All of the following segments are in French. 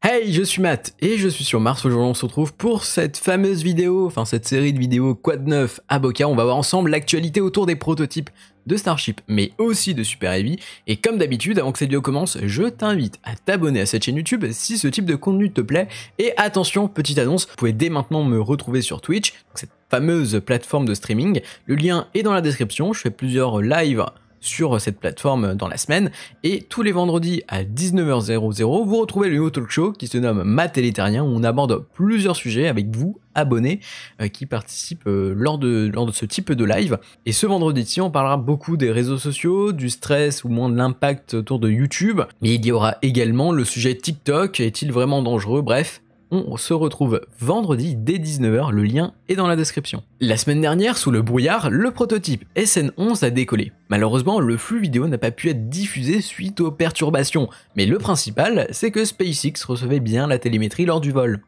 Hey, je suis Matt et je suis sur Mars. Aujourd'hui, on se retrouve pour cette fameuse vidéo, enfin cette série de vidéos Quad 9 à Boca. On va voir ensemble l'actualité autour des prototypes de Starship, mais aussi de Super Heavy. Et comme d'habitude, avant que cette vidéo commence, je t'invite à t'abonner à cette chaîne YouTube si ce type de contenu te plaît. Et attention, petite annonce, vous pouvez dès maintenant me retrouver sur Twitch, donc cette fameuse plateforme de streaming. Le lien est dans la description. Je fais plusieurs lives sur cette plateforme dans la semaine, et tous les vendredis à 19h00 vous retrouvez le nouveau talk show qui se nomme Matt et les Terriens, où on aborde plusieurs sujets avec vous abonnés qui participent lors de ce type de live. Et ce vendredi-ci on parlera beaucoup des réseaux sociaux, du stress ou moins de l'impact autour de YouTube, mais il y aura également le sujet TikTok, est-il vraiment dangereux? Bref, on se retrouve vendredi dès 19h, le lien est dans la description. La semaine dernière, sous le brouillard, le prototype SN11 a décollé. Malheureusement, le flux vidéo n'a pas pu être diffusé suite aux perturbations, mais le principal, c'est que SpaceX recevait bien la télémétrie lors du vol.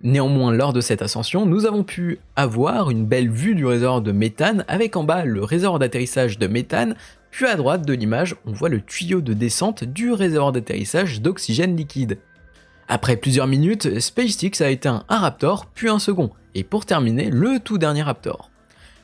Néanmoins, lors de cette ascension, nous avons pu avoir une belle vue du réservoir de méthane, avec en bas le réservoir d'atterrissage de méthane, puis à droite de l'image, on voit le tuyau de descente du réservoir d'atterrissage d'oxygène liquide. Après plusieurs minutes, SpaceX a éteint un Raptor, puis un second, et pour terminer, le tout dernier Raptor.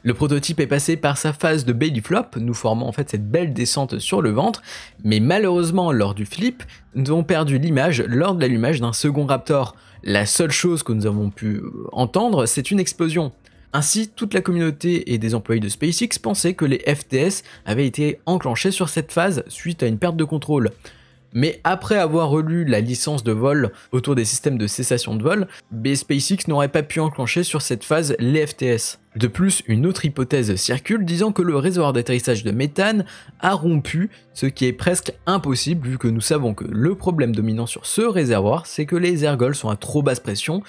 Le prototype est passé par sa phase de belly flop, nous formant en fait cette belle descente sur le ventre, mais malheureusement lors du flip, nous avons perdu l'image lors de l'allumage d'un second Raptor. La seule chose que nous avons pu entendre, c'est une explosion. Ainsi, toute la communauté et des employés de SpaceX pensaient que les FTS avaient été enclenchés sur cette phase suite à une perte de contrôle. Mais après avoir relu la licence de vol autour des systèmes de cessation de vol, SpaceX n'aurait pas pu enclencher sur cette phase les FTS. De plus, une autre hypothèse circule disant que le réservoir d'atterrissage de méthane a rompu, ce qui est presque impossible vu que nous savons que le problème dominant sur ce réservoir, c'est que les ergols sont à trop basse pression.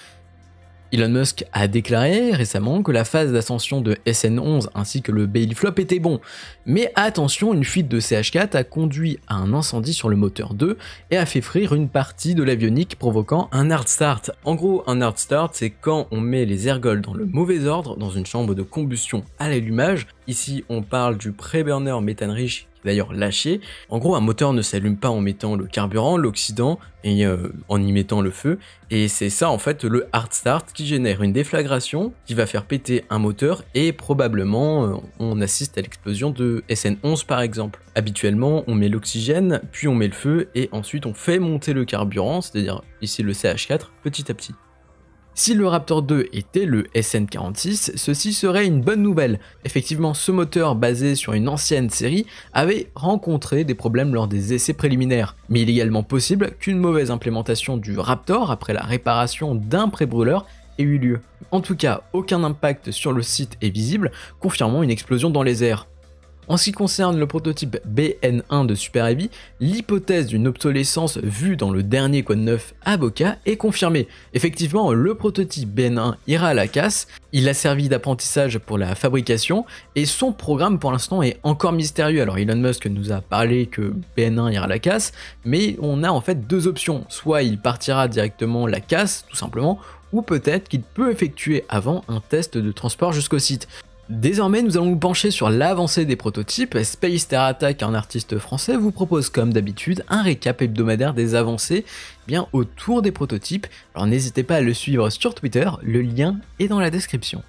Elon Musk a déclaré récemment que la phase d'ascension de SN11 ainsi que le belly flop était bon. Mais attention, une fuite de CH4 a conduit à un incendie sur le moteur 2 et a fait frire une partie de l'avionique provoquant un hard start. En gros, un hard start, c'est quand on met les ergols dans le mauvais ordre dans une chambre de combustion à l'allumage. Ici, on parle du pré-burner méthane riche, d'ailleurs lâché. En gros, un moteur ne s'allume pas en mettant le carburant, l'oxydant et en y mettant le feu. Et c'est ça en fait le hard start qui génère une déflagration qui va faire péter un moteur et probablement on assiste à l'explosion de SN11 par exemple. Habituellement, on met l'oxygène, puis on met le feu et ensuite on fait monter le carburant, c'est-à-dire ici le CH4 petit à petit. Si le Raptor 2 était le SN46, ceci serait une bonne nouvelle. Effectivement, ce moteur basé sur une ancienne série avait rencontré des problèmes lors des essais préliminaires. Mais il est également possible qu'une mauvaise implémentation du Raptor après la réparation d'un pré-brûleur ait eu lieu. En tout cas, aucun impact sur le site est visible, confirmant une explosion dans les airs. En ce qui concerne le prototype BN1 de Super Heavy, l'hypothèse d'une obsolescence vue dans le dernier Quad 9 à Boca est confirmée. Effectivement, le prototype BN1 ira à la casse, il a servi d'apprentissage pour la fabrication et son programme pour l'instant est encore mystérieux. Alors Elon Musk nous a parlé que BN1 ira à la casse, mais on a en fait deux options. Soit il partira directement la casse, tout simplement, ou peut-être qu'il peut effectuer avant un test de transport jusqu'au site. Désormais, nous allons nous pencher sur l'avancée des prototypes. Space Terra Attack, un artiste français, vous propose comme d'habitude un récap hebdomadaire des avancées bien autour des prototypes. Alors n'hésitez pas à le suivre sur Twitter, le lien est dans la description.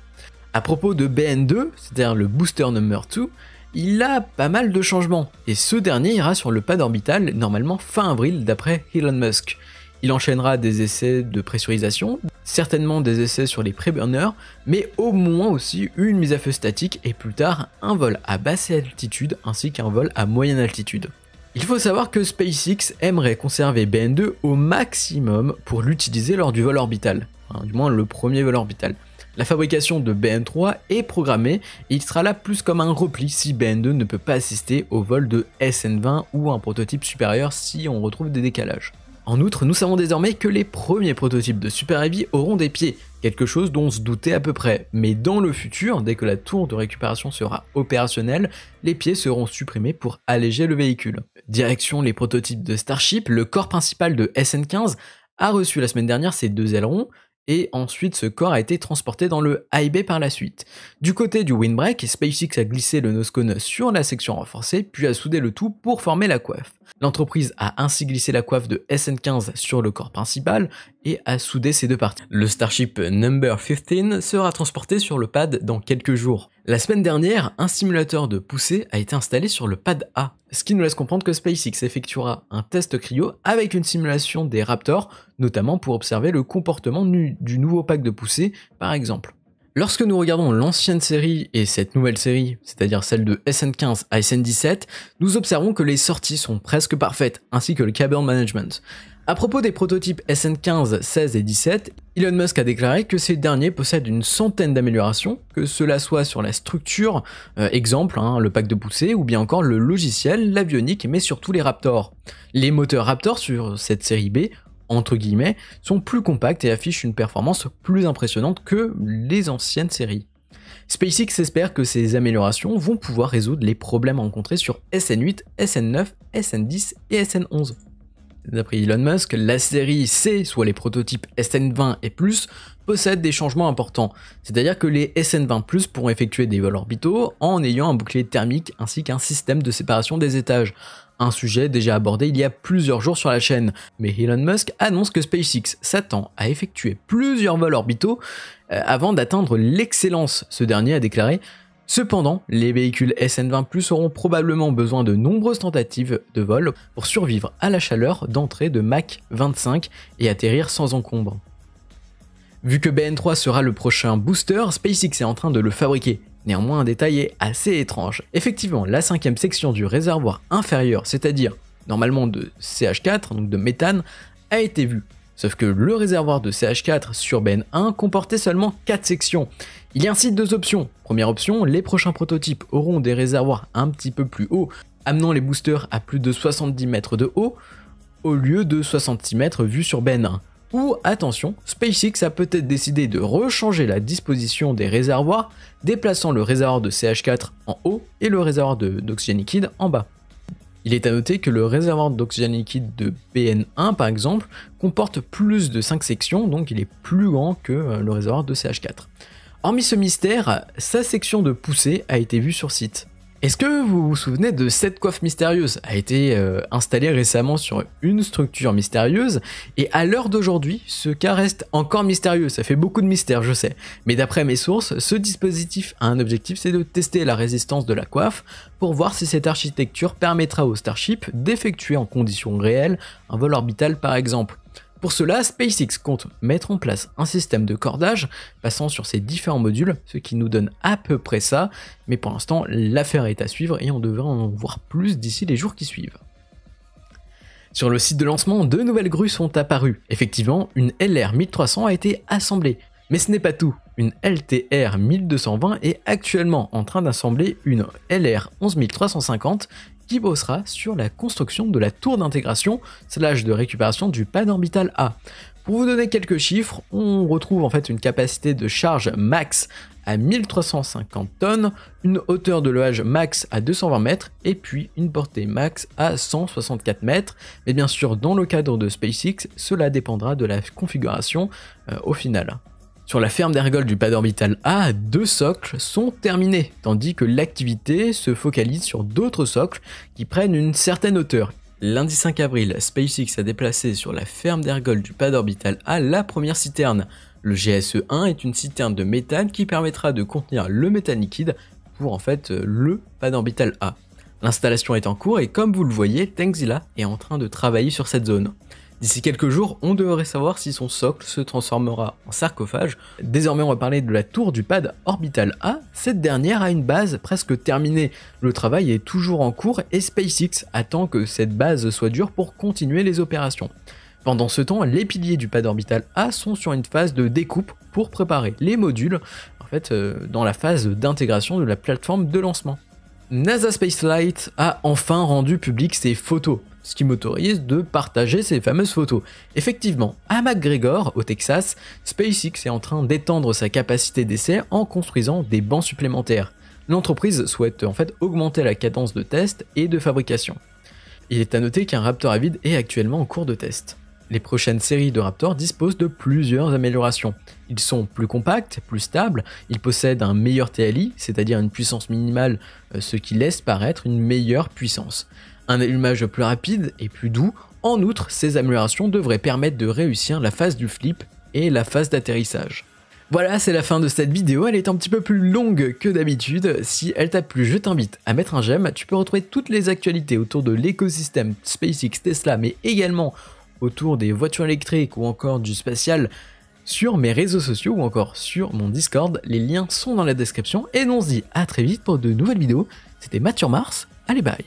À propos de BN2, c'est-à-dire le booster number 2, il a pas mal de changements, et ce dernier ira sur le pad orbital normalement fin avril d'après Elon Musk. Il enchaînera des essais de pressurisation, certainement des essais sur les pré-burners, mais au moins aussi une mise à feu statique et plus tard un vol à basse altitude ainsi qu'un vol à moyenne altitude. Il faut savoir que SpaceX aimerait conserver BN2 au maximum pour l'utiliser lors du vol orbital, du moins le premier vol orbital. La fabrication de BN3 est programmée et il sera là plus comme un repli si BN2 ne peut pas assister au vol de SN20 ou un prototype supérieur si on retrouve des décalages. En outre, nous savons désormais que les premiers prototypes de Super Heavy auront des pieds, quelque chose dont on se doutait à peu près, mais dans le futur, dès que la tour de récupération sera opérationnelle, les pieds seront supprimés pour alléger le véhicule. Direction les prototypes de Starship, le corps principal de SN15 a reçu la semaine dernière ses deux ailerons, et ensuite ce corps a été transporté dans le high bay par la suite. Du côté du windbreak, SpaceX a glissé le nosecone sur la section renforcée, puis a soudé le tout pour former la coiffe. L'entreprise a ainsi glissé la coiffe de SN15 sur le corps principal et a soudé ces deux parties. Le Starship Number 15 sera transporté sur le pad dans quelques jours. La semaine dernière, un simulateur de poussée a été installé sur le pad A, ce qui nous laisse comprendre que SpaceX effectuera un test cryo avec une simulation des Raptors, notamment pour observer le comportement du nouveau pack de poussée par exemple. Lorsque nous regardons l'ancienne série et cette nouvelle série, c'est-à-dire celle de SN15 à SN17, nous observons que les sorties sont presque parfaites, ainsi que le cable management. À propos des prototypes SN15, 16 et 17, Elon Musk a déclaré que ces derniers possèdent une centaine d'améliorations, que cela soit sur la structure, exemple le pack de poussée, ou bien encore le logiciel, l'avionique, mais surtout les Raptors. Les moteurs Raptor sur cette série B, entre guillemets, sont plus compacts et affichent une performance plus impressionnante que les anciennes séries. SpaceX espère que ces améliorations vont pouvoir résoudre les problèmes rencontrés sur SN8, SN9, SN10 et SN11. D'après Elon Musk, la série C, soit les prototypes SN20 et plus, possèdent des changements importants. C'est-à-dire que les SN20+, pourront effectuer des vols orbitaux en ayant un bouclier thermique ainsi qu'un système de séparation des étages. Un sujet déjà abordé il y a plusieurs jours sur la chaîne, mais Elon Musk annonce que SpaceX s'attend à effectuer plusieurs vols orbitaux avant d'atteindre l'excellence, ce dernier a déclaré. Cependant, les véhicules SN20+ auront probablement besoin de nombreuses tentatives de vol pour survivre à la chaleur d'entrée de Mach 25 et atterrir sans encombre. Vu que BN3 sera le prochain booster, SpaceX est en train de le fabriquer. Néanmoins, un détail est assez étrange. Effectivement, la cinquième section du réservoir inférieur, c'est-à-dire normalement de CH4, donc de méthane, a été vue. Sauf que le réservoir de CH4 sur BN1 comportait seulement 4 sections. Il y a ainsi deux options. Première option, les prochains prototypes auront des réservoirs un petit peu plus hauts, amenant les boosters à plus de 70 mètres de haut, au lieu de 66 mètres vus sur BN1. Ou, attention, SpaceX a peut-être décidé de rechanger la disposition des réservoirs, déplaçant le réservoir de CH4 en haut et le réservoir d'oxygène liquide en bas. Il est à noter que le réservoir d'oxygène liquide de BN1 par exemple comporte plus de 5 sections, donc il est plus grand que le réservoir de CH4. Hormis ce mystère, sa section de poussée a été vue sur site. Est-ce que vous vous souvenez de cette coiffe mystérieuse a été installée récemment sur une structure mystérieuse et à l'heure d'aujourd'hui, ce cas reste encore mystérieux, ça fait beaucoup de mystères je sais, mais d'après mes sources, ce dispositif a un objectif, c'est de tester la résistance de la coiffe pour voir si cette architecture permettra au Starship d'effectuer en conditions réelles un vol orbital par exemple. Pour cela, SpaceX compte mettre en place un système de cordage passant sur ces différents modules, ce qui nous donne à peu près ça, mais pour l'instant l'affaire est à suivre et on devrait en voir plus d'ici les jours qui suivent. Sur le site de lancement, de nouvelles grues sont apparues. Effectivement, une LR 1300 a été assemblée. Mais ce n'est pas tout, une LTR 1220 est actuellement en train d'assembler une LR 11350 qui bossera sur la construction de la tour d'intégration / de récupération du pad orbital A. Pour vous donner quelques chiffres, on retrouve en fait une capacité de charge max à 1350 tonnes, une hauteur de levage max à 220 mètres et puis une portée max à 164 mètres. Mais bien sûr, dans le cadre de SpaceX, cela dépendra de la configuration au final. Sur la ferme d'ergol du pad orbital A, 2 socles sont terminés, tandis que l'activité se focalise sur d'autres socles qui prennent une certaine hauteur. Lundi 5 avril, SpaceX a déplacé sur la ferme d'ergol du pad orbital A la première citerne. Le GSE-1 est une citerne de méthane qui permettra de contenir le méthane liquide pour en fait le pad orbital A. L'installation est en cours et comme vous le voyez, Tangzilla est en train de travailler sur cette zone. D'ici quelques jours, on devrait savoir si son socle se transformera en sarcophage. Désormais, on va parler de la tour du pad orbital A. Cette dernière a une base presque terminée. Le travail est toujours en cours et SpaceX attend que cette base soit dure pour continuer les opérations. Pendant ce temps, les piliers du pad orbital A sont sur une phase de découpe pour préparer les modules, en fait, dans la phase d'intégration de la plateforme de lancement. NASA Spaceflight a enfin rendu public ses photos, ce qui m'autorise de partager ces fameuses photos. Effectivement, à McGregor, au Texas, SpaceX est en train d'étendre sa capacité d'essai en construisant des bancs supplémentaires. L'entreprise souhaite en fait augmenter la cadence de test et de fabrication. Il est à noter qu'un Raptor à vide est actuellement en cours de test. Les prochaines séries de Raptor disposent de plusieurs améliorations. Ils sont plus compacts, plus stables, ils possèdent un meilleur TLI, c'est-à-dire une puissance minimale, ce qui laisse paraître une meilleure puissance. Un allumage plus rapide et plus doux. En outre, ces améliorations devraient permettre de réussir la phase du flip et la phase d'atterrissage. Voilà, c'est la fin de cette vidéo, elle est un petit peu plus longue que d'habitude. Si elle t'a plu, je t'invite à mettre un j'aime. Tu peux retrouver toutes les actualités autour de l'écosystème SpaceX, Tesla, mais également autour des voitures électriques ou encore du spatial sur mes réseaux sociaux ou encore sur mon Discord. Les liens sont dans la description et on se dit à très vite pour de nouvelles vidéos. C'était Matt sur Mars, allez bye.